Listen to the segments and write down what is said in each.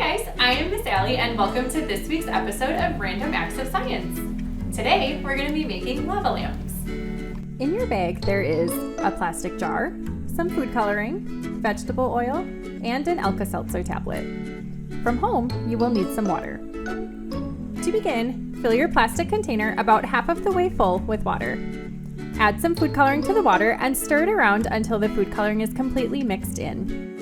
guys, I am Miss Allie and welcome to this week's episode of Random Acts of Science. Today we're going to be making lava lamps. In your bag there is a plastic jar, some food coloring, vegetable oil, and an Alka-Seltzer tablet. From home, you will need some water. To begin, fill your plastic container about half of the way full with water. Add some food coloring to the water and stir it around until the food coloring is completely mixed in.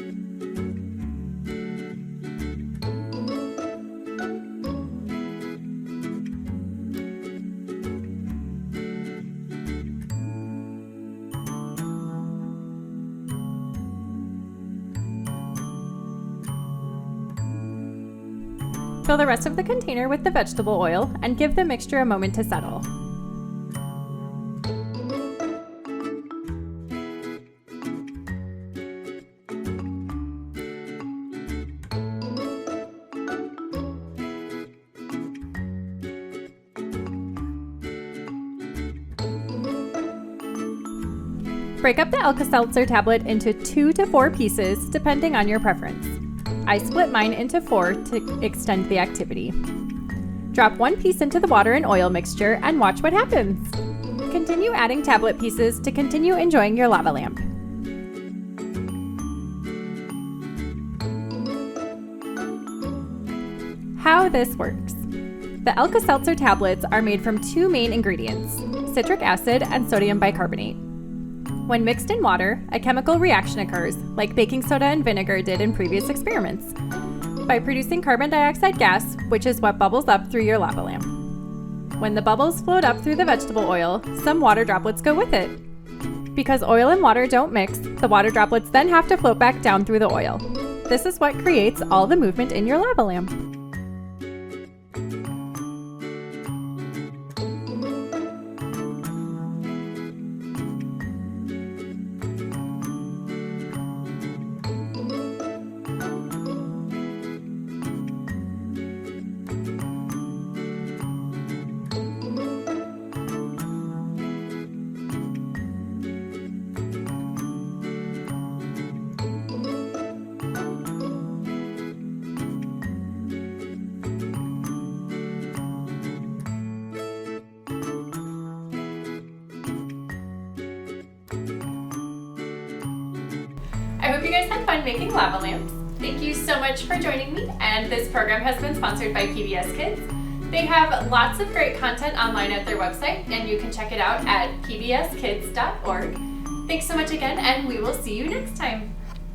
Fill the rest of the container with the vegetable oil and give the mixture a moment to settle. Break up the Alka-Seltzer tablet into 2 to 4 pieces depending on your preference. I split mine into 4 to extend the activity. Drop one piece into the water and oil mixture and watch what happens. Continue adding tablet pieces to continue enjoying your lava lamp. How this works. The Alka-Seltzer tablets are made from 2 main ingredients, citric acid and sodium bicarbonate. When mixed in water, a chemical reaction occurs, like baking soda and vinegar did in previous experiments, by producing carbon dioxide gas, which is what bubbles up through your lava lamp. When the bubbles float up through the vegetable oil, some water droplets go with it. Because oil and water don't mix, the water droplets then have to float back down through the oil. This is what creates all the movement in your lava lamp. I hope you guys had fun making lava lamps. Thank you so much for joining me, and this program has been sponsored by PBS Kids. They have lots of great content online at their website, and you can check it out at pbskids.org. Thanks so much again, and we will see you next time.